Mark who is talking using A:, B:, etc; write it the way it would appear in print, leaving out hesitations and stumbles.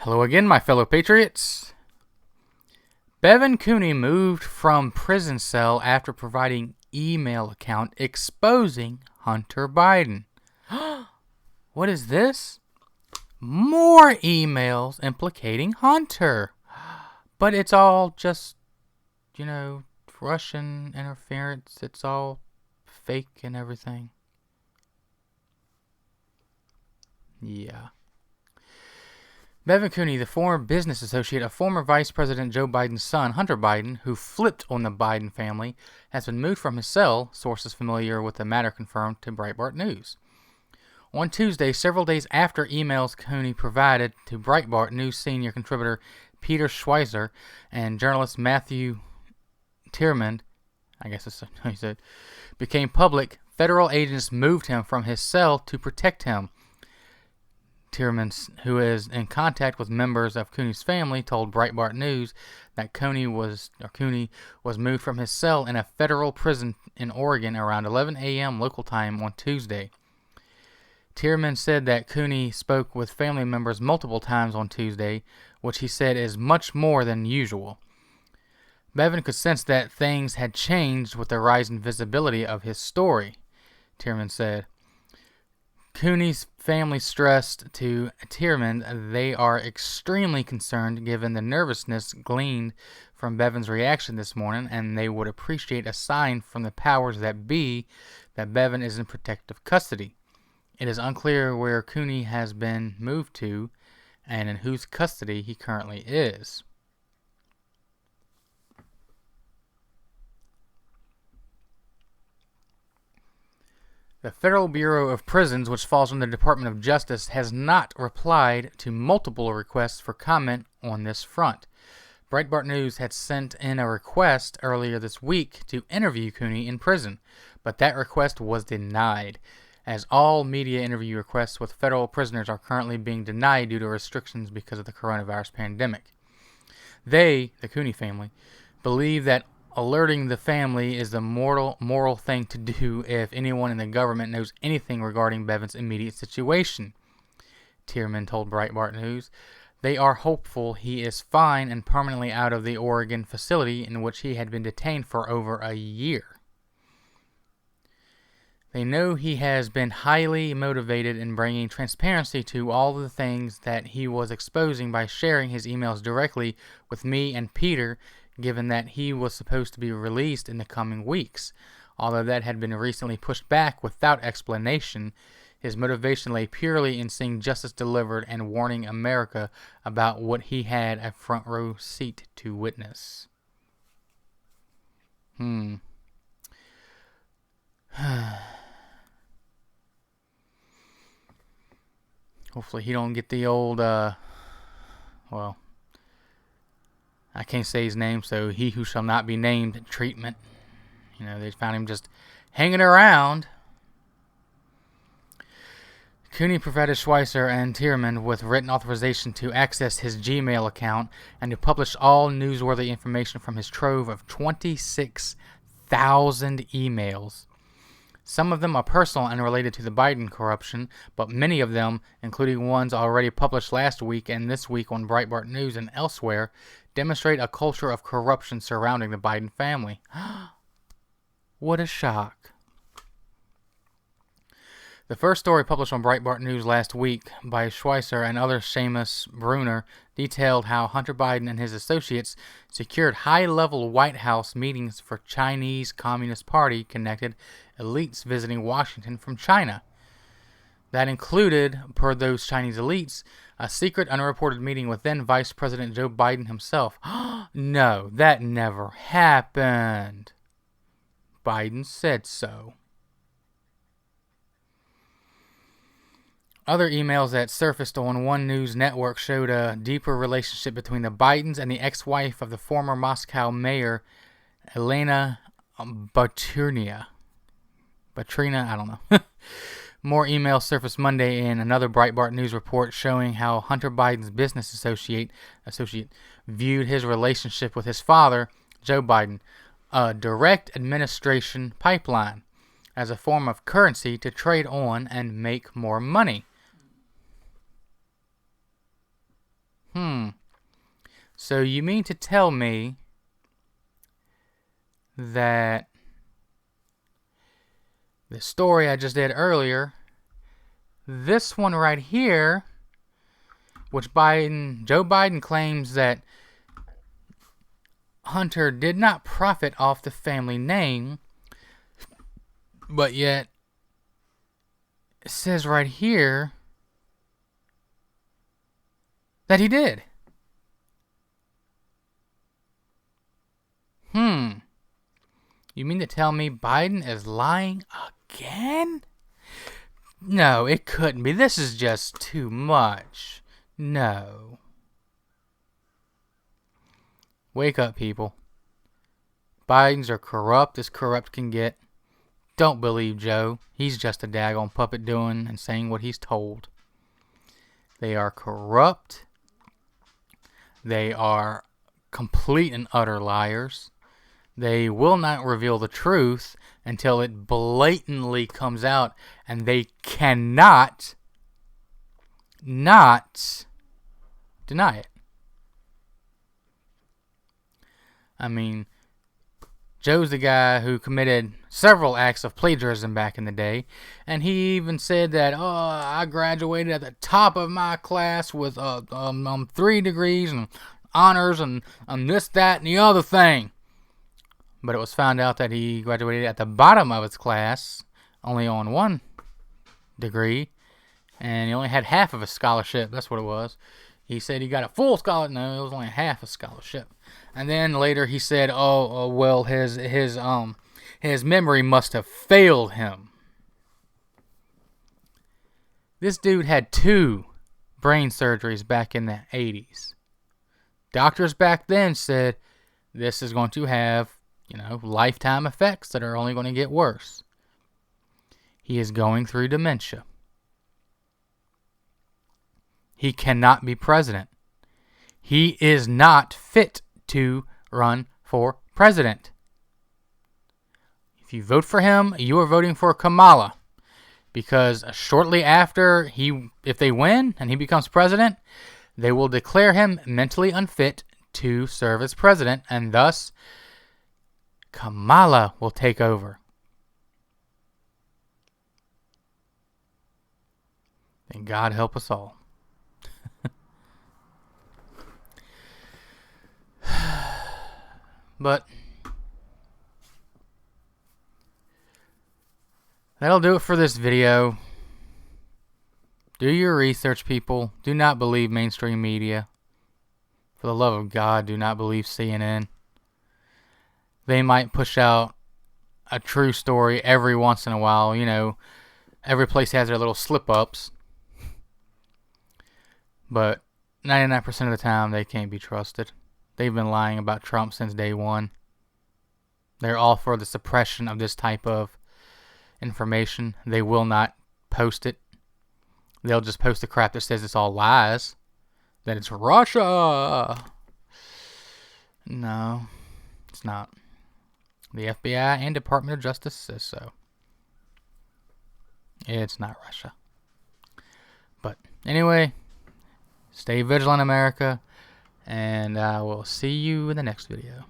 A: Hello again, my fellow patriots. Bevan Cooney moved from prison cell after providing email account exposing Hunter Biden. What is this? More emails implicating Hunter. But it's all just, Russian interference. It's all fake and everything. Yeah. Bevan Cooney, the former business associate of former Vice President Joe Biden's son, Hunter Biden, who flipped on the Biden family, has been moved from his cell, sources familiar with the matter confirmed to Breitbart News. On Tuesday, several days after emails Cooney provided to Breitbart News senior contributor Peter Schweizer and journalist Matthew Tierman, I guess that's how he said, became public, federal agents moved him from his cell to protect him. Tierman, who is in contact with members of Cooney's family, told Breitbart News that Cooney was moved from his cell in a federal prison in Oregon around 11 a.m. local time on Tuesday. Tierman said that Cooney spoke with family members multiple times on Tuesday, which he said is much more than usual. Bevan could sense that things had changed with the rise in visibility of his story, Tierman said. Cooney's family stressed to Tierman they are extremely concerned given the nervousness gleaned from Bevan's reaction this morning, and they would appreciate a sign from the powers that be that Bevan is in protective custody. It is unclear where Cooney has been moved to and in whose custody he currently is. The Federal Bureau of Prisons, which falls under the Department of Justice, has not replied to multiple requests for comment on this front. Breitbart News had sent in a request earlier this week to interview Cooney in prison, but that request was denied, as all media interview requests with federal prisoners are currently being denied due to restrictions because of the coronavirus pandemic. They, the Cooney family, believe that alerting the family is the moral thing to do if anyone in the government knows anything regarding Bevan's immediate situation, Tierman told Breitbart News. They are hopeful he is fine and permanently out of the Oregon facility in which he had been detained for over a year. They know he has been highly motivated in bringing transparency to all the things that he was exposing by sharing his emails directly with me and Peter, given that he was supposed to be released in the coming weeks. Although that had been recently pushed back without explanation, his motivation lay purely in seeing justice delivered and warning America about what he had a front row seat to witness. Hopefully he don't get the old, I can't say his name, so he who shall not be named treatment. They found him just hanging around. Cooney provided Schweizer and Tierman with written authorization to access his Gmail account and to publish all newsworthy information from his trove of 26,000 emails. Some of them are personal and related to the Biden corruption, but many of them, including ones already published last week and this week on Breitbart News and elsewhere, demonstrate a culture of corruption surrounding the Biden family. What a shock. The first story published on Breitbart News last week by Schweizer and other Seamus Bruner detailed how Hunter Biden and his associates secured high-level White House meetings for Chinese Communist Party-connected elites visiting Washington from China. That included, per those Chinese elites, a secret unreported meeting with then Vice President Joe Biden himself. No, that never happened. Biden said so. Other emails that surfaced on one news network showed a deeper relationship between the Bidens and the ex-wife of the former Moscow mayor, Elena Baturina, I don't know. More emails surfaced Monday in another Breitbart News report showing how Hunter Biden's business associate viewed his relationship with his father, Joe Biden, a direct administration pipeline, as a form of currency to trade on and make more money. So you mean to tell me that the story I just did earlier, this one right here, which Joe Biden claims that Hunter did not profit off the family name, but yet it says right here that he did. You mean to tell me Biden is lying again? No, it couldn't be. This is just too much. No. Wake up, people. Bidens are corrupt as corrupt can get. Don't believe Joe. He's just a daggone puppet doing and saying what he's told. They are corrupt. They are complete and utter liars. They will not reveal the truth until it blatantly comes out, and they cannot not deny it. I mean, Joe's the guy who committed several acts of plagiarism back in the day, and he even said that, I graduated at the top of my class with 3 degrees and honors and this, that, and the other thing. But it was found out that he graduated at the bottom of his class, only on 1 degree, and he only had half of a scholarship. That's what it was. He said he got a full scholarship. No, it was only half a scholarship. And then later he said, well, his memory must have failed him. This dude had 2 brain surgeries back in the 80s. Doctors back then said this is going to have, lifetime effects that are only going to get worse. He is going through dementia. He cannot be president. He is not fit to run for president. If you vote for him, you are voting for Kamala. Because shortly after if they win and he becomes president, they will declare him mentally unfit to serve as president, and thus Kamala will take over. And God help us all. But that'll do it for this video. Do your research, people. Do not believe mainstream media. For the love of God, do not believe CNN. They might push out a true story every once in a while. Every place has their little slip-ups. But 99% of the time, they can't be trusted. They've been lying about Trump since day one. They're all for the suppression of this type of information. They will not post it. They'll just post the crap that says it's all lies. That it's Russia. No, it's not. The FBI and Department of Justice says so. It's not Russia. But anyway, stay vigilant, America, and I will see you in the next video.